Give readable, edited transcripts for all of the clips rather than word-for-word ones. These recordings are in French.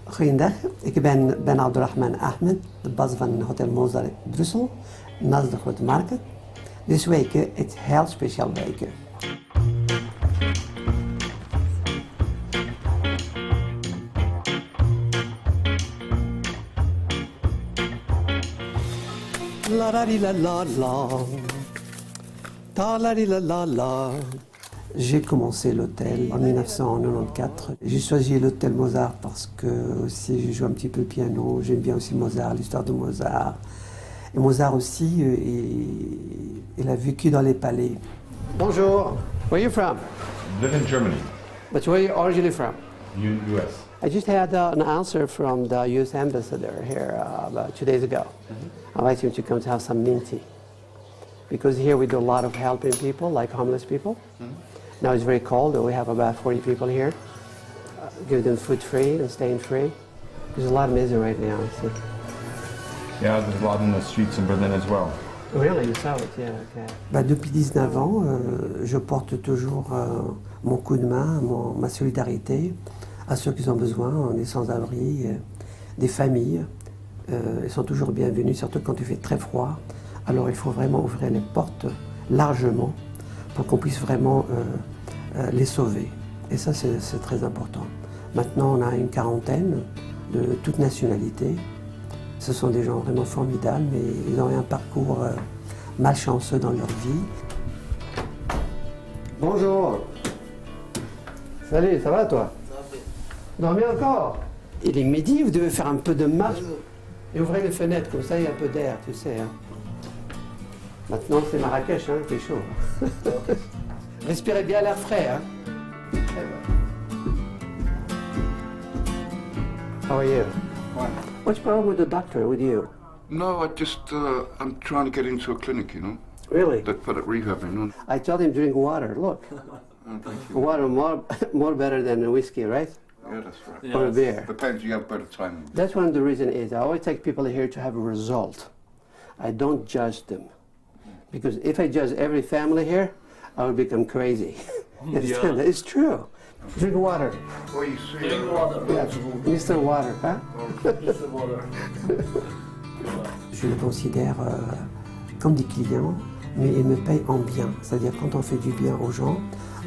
Goedendag, ik ben Ben Abdulrahman Ahmed, de baas van Hotel Mozart Brussel, naast de Grote Markt. Deze week is een heel speciaal week. La la la la la, ta la la la la. J'ai commencé l'hôtel en 1994. J'ai choisi l'hôtel Mozart parce que aussi je joue un petit peu le piano. J'aime bien aussi Mozart, l'histoire de Mozart. Et Mozart aussi, il a vécu dans les palais. Bonjour. Where are you from? Live in Germany, But where are you originally from? US. I just had an answer from the U.S. ambassador here about 2 days ago. I invite him to come to have some minty. Because here we do a lot of helping people, like homeless people. Now it's very cold, we have about 40 people here. Give them food free and staying free. There's a lot of misery right now. See. Yeah, there's a lot in the streets in Berlin as well. Really? You saw it? Yeah, okay. Depuis 19 ans, je porte toujours mon coup de main, ma solidarité à ceux qui ont besoin, des sans-abri, des familles. Ils sont toujours bienvenus, surtout quand il fait très froid. Alors il faut vraiment ouvrir les portes largement pour qu'on puisse vraiment les sauver. Et ça, c'est très important. Maintenant, on a une quarantaine de toutes nationalités. Ce sont des gens vraiment formidables, mais ils ont eu un parcours malchanceux dans leur vie. Bonjour. Salut, ça va toi? Dormez encore? Il est midi, vous devez faire un peu de marche. Et ouvrez les fenêtres, comme ça il y a un peu d'air, tu sais. Hein. Maintenant c'est Marrakech, hein, il fait chaud. Respirez bien l'air frais. Hein. How are you? Fine. What's the problem with the doctor, with you? No, I'm trying to get into a clinic, you know. Really? That put it rehabbing, you know. I told him drink water, look. Oh, thank you. Water more better than whiskey, right? Yeah, that's right. Or a beer. Depends, you have better time. That's one of the reasons is I always take people here to have a result. I don't judge them. Because if I judge every family here, I would become crazy. Understand? It's true. Drink water. What you see? Drink water. Yeah, Mr. Water, hein? Mr. Water. Je les considère comme des clients, mais ils me payent en bien. C'est-à-dire quand on fait du bien aux gens,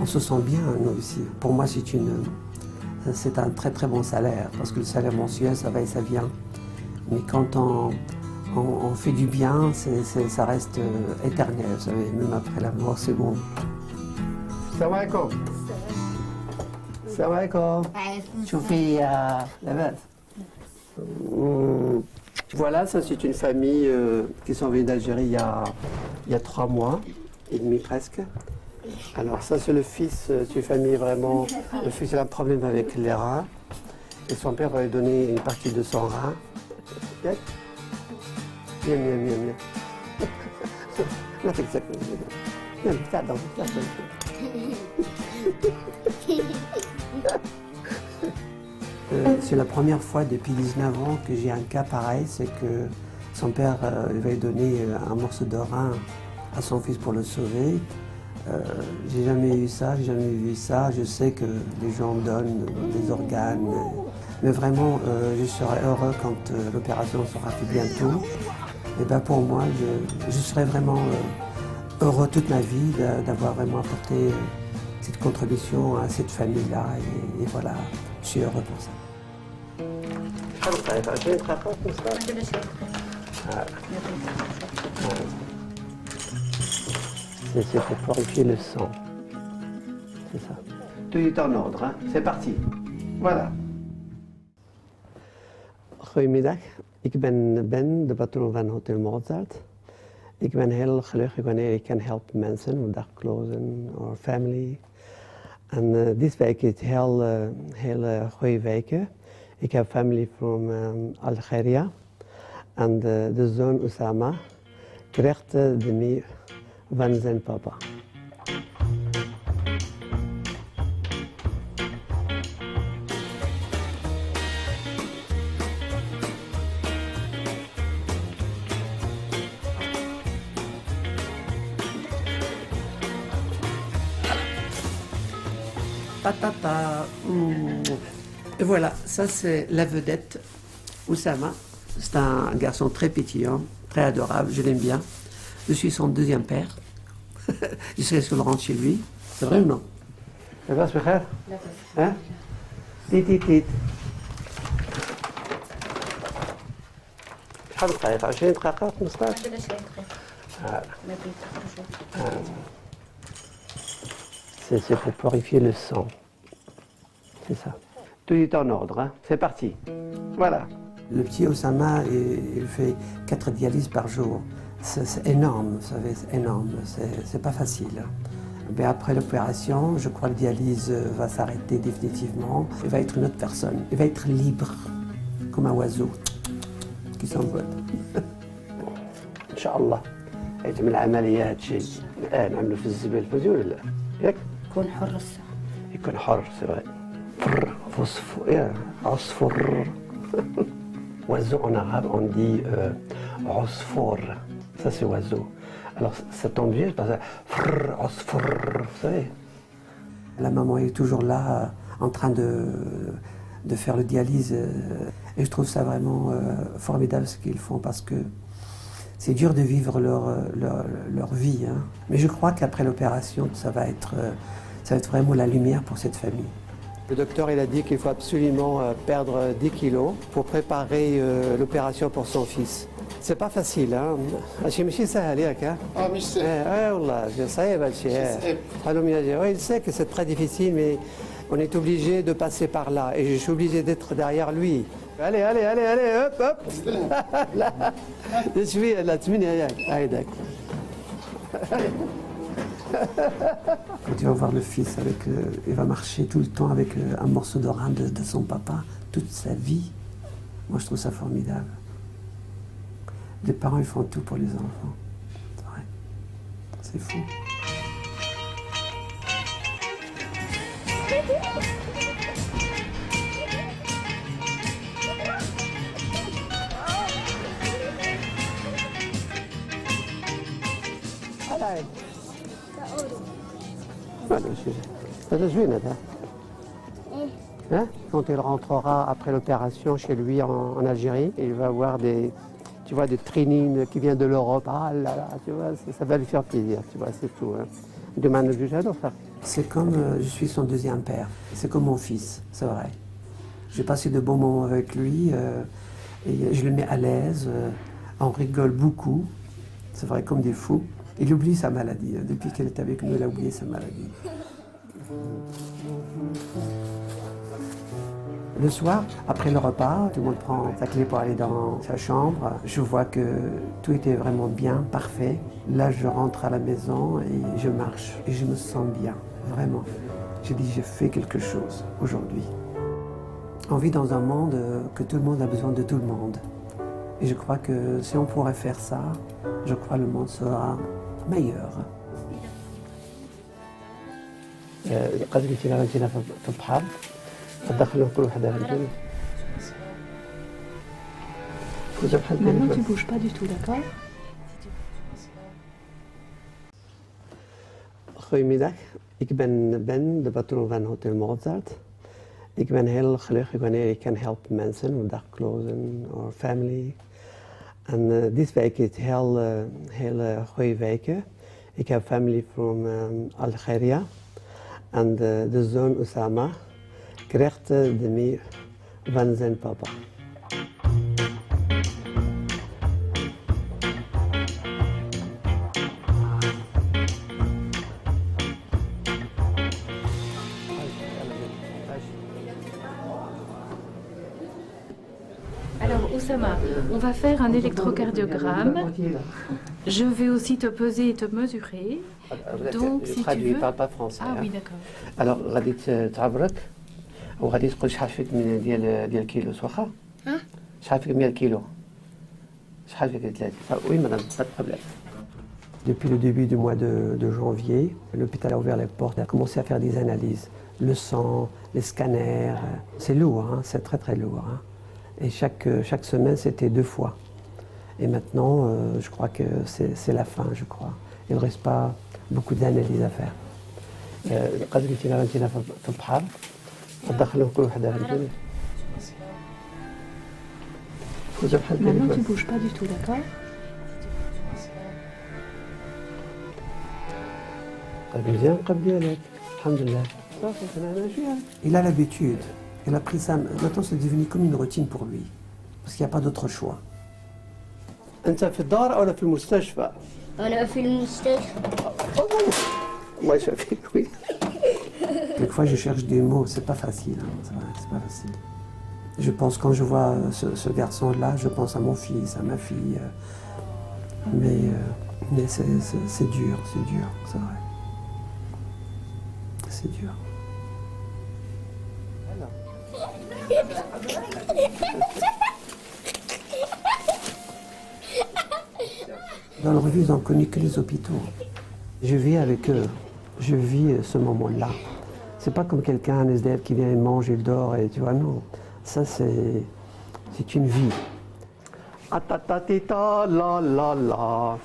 on se sent bien nous aussi. Pour moi, c'est un très très bon salaire, parce que le salaire mensuel, ça va et ça vient. Mais quand on fait du bien, ça reste éternel, vous savez, même après la mort, c'est bon. Salam alaikum. Salam alaikum. Choufi, la base. Voilà, ça c'est une famille qui sont venus d'Algérie il y a 3 mois et demi presque. Alors ça c'est le fils, c'est une famille vraiment, le fils a un problème avec les reins et son père va lui donner une partie de son rein. Bien. Not exactly. C'est la première fois depuis 19 ans que j'ai un cas pareil, c'est que son père va lui donner un morceau de rein à son fils pour le sauver. J'ai jamais eu ça, j'ai jamais vu ça. Je sais que les gens donnent des organes, mais vraiment, je serai heureux quand l'opération sera faite bientôt. Et ben pour moi, je serai vraiment heureux toute ma vie d'avoir vraiment apporté cette contribution à cette famille-là. Et voilà, je suis heureux pour ça. C'est pour purifier le sang. C'est ça. Tout est en ordre, hein? C'est parti. Voilà. Goedemiddag, ik ben Ben, de patroon van Hotel Mozart. Ik ben heel gelukkig wanneer ik kan helpen mensen met daklozen of family. En deze week is heel goede week. Ik heb familie from Algeria. En de zoon Oussama krijgt de mee van zijn papa. Ta ta ta. Et voilà, ça c'est la vedette, Oussama. C'est un garçon très pétillant, très adorable, je l'aime bien. Je suis son deuxième père. Jusqu'à ce que je rentre chez lui. C'est vrai ou non? Ça va, ce frère? Hein? Tite. شحال دقائق 20 دقيقة 15 c'est pour purifier le sang. C'est ça. Tout est en ordre, hein. C'est parti. Voilà. Le petit Oussama, il fait 4 dialyses par jour. C'est énorme, vous savez, c'est énorme. C'est pas facile. Mais après l'opération, je crois que la dialyse va s'arrêter définitivement. Il va être une autre personne. Il va être libre, comme un oiseau qui s'envole. Inch'Allah. يتم العملية هادشي الآن نعملو في الزبال الفوزي ولا لا؟ ياك؟ يكون حر الصح. يكون حر سي فري. فر فوسفور عصفر. Oiseau en arabe on dit عصفور. Ça c'est oiseau. Alors ça tombe bien parce que frrr, عصفر, vous savez. La maman est toujours là en train de faire le dialyse et je trouve ça vraiment formidable ce qu'ils font parce que c'est dur de vivre leur vie. Hein. Mais je crois qu'après l'opération, ça va être vraiment la lumière pour cette famille. Le docteur il a dit qu'il faut absolument perdre 10 kilos pour préparer l'opération pour son fils. C'est pas facile, hein. هادشي ماشي سهل ياك ها؟ مش سهل. والله صعيب هادشي. Il sait que c'est très difficile, mais on est obligé de passer par là et je suis obligé d'être derrière lui. Allez, hop. Là, je suis là, quand tu vas voir le fils, il va marcher tout le temps avec un morceau de rein de son papa, toute sa vie. Moi, je trouve ça formidable. Les parents, ils font tout pour les enfants. C'est vrai. C'est fou. Hein? Quand il rentrera après l'opération chez lui en Algérie, il va avoir des trainings qui viennent de l'Europe. Ah là là, tu vois, ça va lui faire plaisir, tu vois, c'est tout. Hein. C'est comme je suis son deuxième père, c'est comme mon fils, c'est vrai. J'ai passé de bons moments avec lui et je le mets à l'aise, on rigole beaucoup, c'est vrai comme des fous. Il oublie sa maladie, depuis qu'elle est avec nous, il a oublié sa maladie. Le soir, après le repas, tout le monde prend sa clé pour aller dans sa chambre. Je vois que tout était vraiment bien, parfait. Là, je rentre à la maison et je marche et je me sens bien, vraiment. J'ai dit, j'ai fait quelque chose aujourd'hui. On vit dans un monde que tout le monde a besoin de tout le monde. Et je crois que si on pourrait faire ça, je crois que le monde sera meilleur. Maintenant, tu bouges pas du tout, d'accord? Goedemiddag, ik ben de patroon van Hotel Mozart. Ik ben heel gelukkig wanneer ik kan helpen mensen, daklozen of family. En deze week is heel goede week. Ik heb family from Algeria. En de zoon Oussama krijgt de meer van zijn papa. Alors Oussama, on va faire un électrocardiogramme. Je vais aussi te peser et te mesurer. Donc si tu veux... parle pas français. Ah oui, d'accord. Alors غادي تعبرك وغادي تقول شحال فيك من ديال كيلو واخا؟ ها؟ شحال فيك 100 كيلو؟ شحال فيك 30؟ Oui madame, pas de problème. Depuis le début du mois de janvier, l'hôpital a ouvert les portes, a commencé à faire des analyses. Le sang, les scanners, c'est lourd, hein, c'est très très lourd. Hein. Et chaque semaine, c'était 2 fois. Et maintenant, je crois que c'est la fin, je crois. Il ne reste pas beaucoup d'analyses à faire. Maintenant, tu bouges pas du tout, d'accord? Il a l'habitude. Il a pris ça. Maintenant, c'est devenu comme une routine pour lui. Parce qu'il n'y a pas d'autre choix. أنت في الدار أو في المستشفى؟ أنا في المستشفى. الله يشافيك. Oui. Quelquefois, je cherche des mots. C'est pas facile. Hein. C'est vrai, c'est pas facile. Je pense quand je vois ce garçon-là, je pense à mon fils, à ma fille. Mais c'est dur, c'est vrai. C'est dur. Dans le revue, ils n'ont connu que les hôpitaux. Je vis avec eux. Je vis ce moment-là. C'est pas comme quelqu'un, un SDF qui vient, il mange, il dort, et tu vois, non. Ça, c'est une vie. Atatatita, la la la.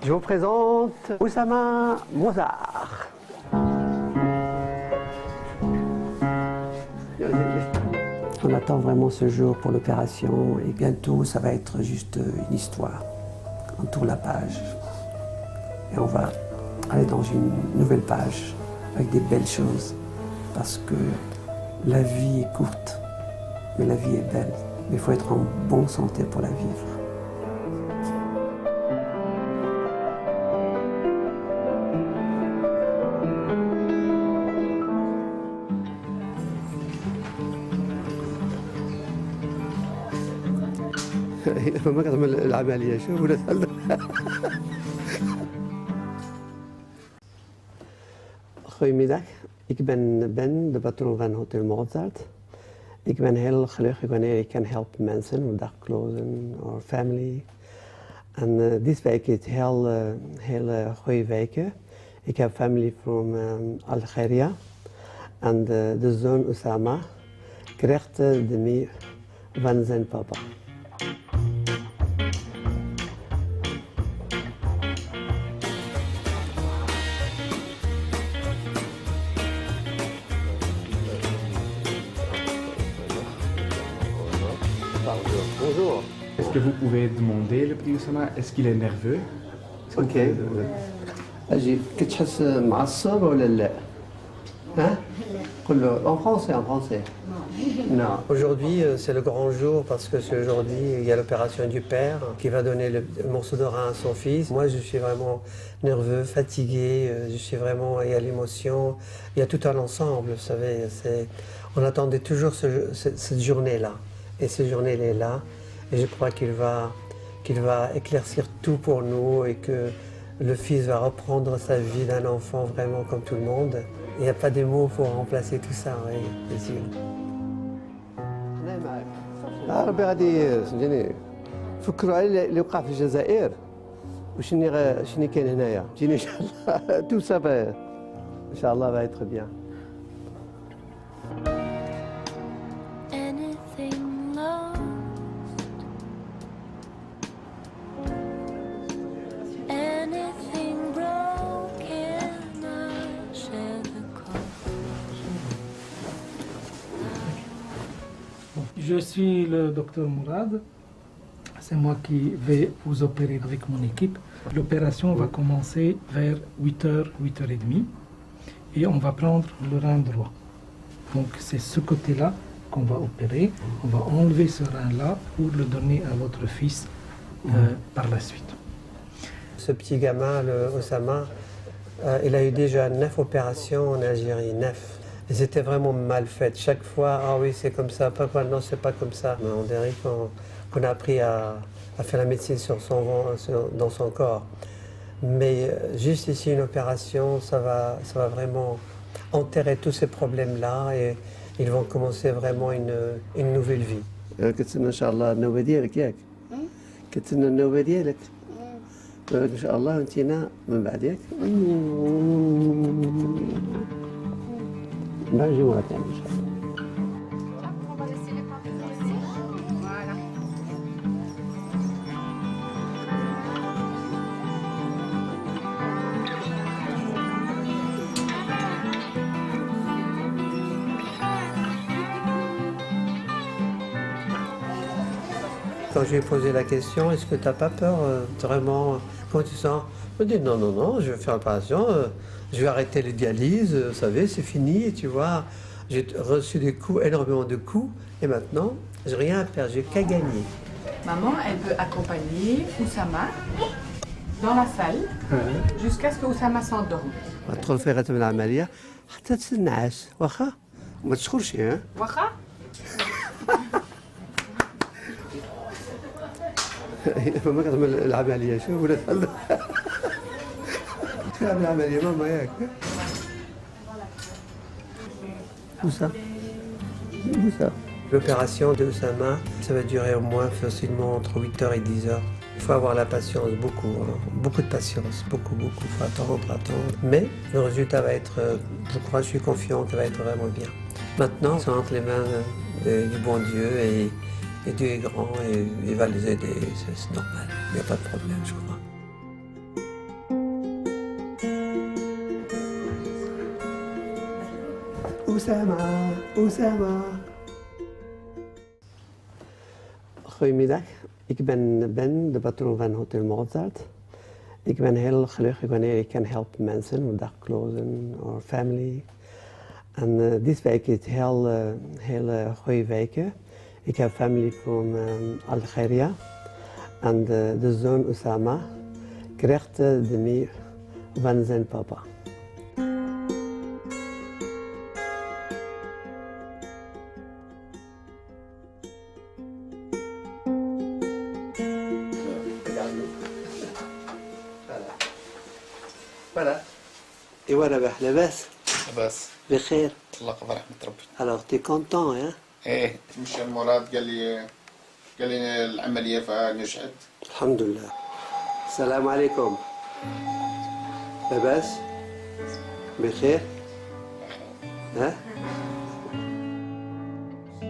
Je vous présente Oussama Mozart. On attend vraiment ce jour pour l'opération et bientôt ça va être juste une histoire. On tourne la page et on va aller dans une nouvelle page avec des belles choses parce que la vie est courte, mais la vie est belle. Mais il faut être en bonne santé pour la vivre. ما كتعمل العملية شوف ولا Goedemiddag, ik ben Ben, de patroon van Hotel Mozart. Ik ben heel gelukkig wanneer ik kan helpen mensen, daklozen of family. En deze week is heel goede week. Ik heb familie van Algeria. En de zoon Oussama krijgt de mee van zijn papa. Bonjour. Est-ce que vous pouvez demander le petit Oussama, est-ce qu'il est nerveux? Ok. أجي كتحس معصب ولا لا؟ Hein? En français, en français. Non. Aujourd'hui, c'est le grand jour parce que c'est aujourd'hui, il y a l'opération du père qui va donner le morceau de rein à son fils. Moi, je suis vraiment nerveux, fatigué, je suis vraiment, il y a l'émotion, il y a tout un ensemble, vous savez. On attendait toujours cette journée-là. Et cette journée, elle est là. Et je crois qu'il va éclaircir tout pour nous et que le fils va reprendre sa vie d'un enfant vraiment comme tout le monde. Il n'y a pas de mots pour remplacer tout ça, oui, bien sûr. ربي غادي فهمتيني فكروا على اللي وقع في الجزائر وشني كاين هنايا فهمتيني ان شاء الله تو سا ان شاء الله va être bien. Je suis le docteur Mourad. C'est moi qui vais vous opérer avec mon équipe. L'opération va commencer vers 8h, 8h30 et on va prendre le rein droit. Donc c'est ce côté-là qu'on va opérer. On va enlever ce rein-là pour le donner à votre fils par la suite. Ce petit gamin, le Oussama, il a eu déjà 9 opérations en Algérie, 9. Et c'était vraiment mal fait. Chaque fois, ah oui, c'est comme ça, pas quoi, non, c'est pas comme ça. Mais on dirait qu'on a appris à faire la médecine dans son corps. Mais juste ici, une opération, ça va vraiment enterrer tous ces problèmes-là et ils vont commencer vraiment une nouvelle vie. كتسنى إن شاء الله النوبة ديالك ياك؟ كتسنى النوبة ديالك؟ إن شاء الله وانتينا من بعد ياك؟ نجي مرة ثانية إن شاء الله. quand je lui ai posé la question, est-ce que tu n'as pas peur vraiment? Comment tu sens? Il m'a dit non, non, non, je vais faire l'opération, je vais arrêter les dialyses, vous savez, c'est fini, tu vois. J'ai reçu des coups, énormément de coups, et maintenant, j'ai rien à perdre, j'ai qu'à gagner. Maman, elle peut accompagner Oussama dans la salle jusqu'à ce que Oussama s'endorme. تدخل في رتم العملية حتى تنعس واخا وما تشخرش ها واخا؟ ماما كتعمل العملية شوف ولا تعمل العملية ماما ياك Moussa. Moussa. L'opération de Oussama, ça va durer au moins facilement entre 8h et 10h. Il faut avoir la patience, beaucoup, hein. Beaucoup de patience, beaucoup. Il faut attendre. Mais le résultat va être, je crois, je suis confiant qu'il va être vraiment bien. Maintenant, c'est entre les mains du bon Dieu et Dieu est grand et il va les aider, c'est normal. Il n'y a pas de problème, je crois. Oussama. Goedemiddag, ik ben Ben, de patroon van Hotel Mozart. Ik ben heel gelukkig wanneer ik kan helpen mensen, daklozen of family. En deze week is heel goede week. Ik heb familie van Algeria. En de zoon Oussama krijgt de meer van zijn papa. Voilà. Et voilà, لاباس؟ لاباس بخير. الله يقبل رحمة ربي. Alors, t'es content, hein? ايه مشى مراد قال لي العملية فنجحت. الحمد لله. السلام عليكم. لاباس؟ بخير؟ Hein?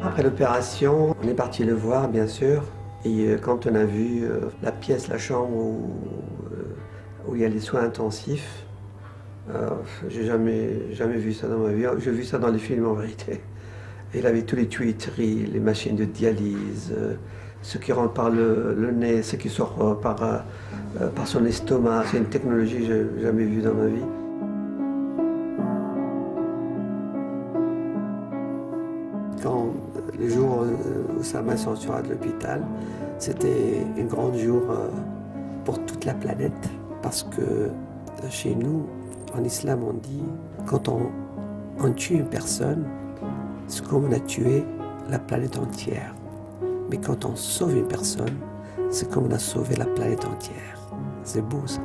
Après l'opération, on est parti le voir, bien sûr. Et quand on a vu la pièce, la chambre où il y a les soins intensifs, j'ai jamais vu ça dans ma vie. J'ai vu ça dans les films en vérité. Et il avait tous les tuyauteries, les machines de dialyse, ce qui rentre par le nez, ce qui sort par son estomac. C'est une technologie que j'ai jamais vue dans ma vie. Quand le jour où Oussama sortira de l'hôpital, c'était un grand jour pour toute la planète. Parce que chez nous, en islam, on dit, quand on tue une personne, c'est comme on a tué la planète entière. Mais quand on sauve une personne, c'est comme on a sauvé la planète entière. C'est beau ça.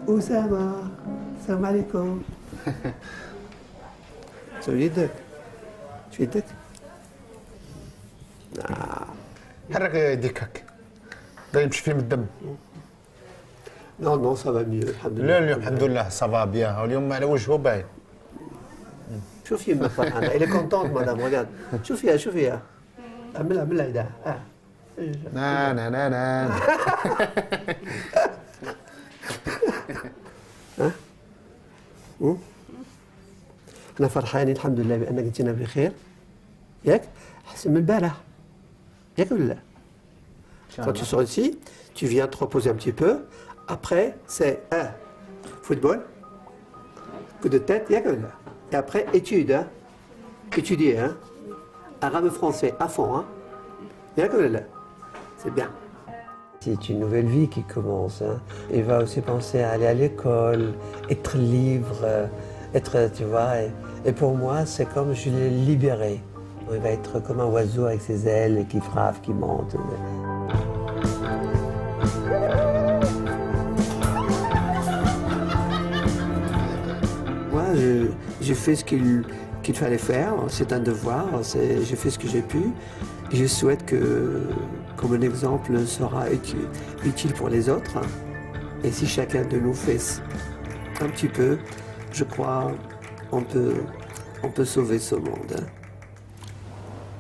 Oussama, salam alaikum. شو يدك؟ شو يدك؟ حرك يديك هك لا يمشي فيهم الدم. Non, ça va mieux, الحمد لله. لا اليوم الحمد لله صافا بيان، واليوم على وجهه باين. شوفي ما فرحانة، elle est contente madame, regarde. شوفيها. اعملها يدها. نا. ها؟ أنا فرحانين الحمد لله بأنك جينا بخير. ياك؟ أحسن من البارح. ياك ولا لا؟ Quand tu sors ici, tu viens te reposer un petit peu. Après, c'est football, coup de tête, y'a que là. Et après, étude, hein. Étudier, hein. Arabe français à fond, hein. Y'a que là. C'est bien. C'est une nouvelle vie qui commence, hein. Il va aussi penser à aller à l'école, être libre, être, tu vois. Et pour moi, c'est comme je l'ai libéré. Il va être comme un oiseau avec ses ailes qui frappe, qui monte. Moi, j'ai fait ce qu'il fallait faire. C'est un devoir. J'ai fait ce que j'ai pu. Et je souhaite que mon exemple sera utile pour les autres. Et si chacun de nous fait un petit peu, je crois on peut sauver ce monde.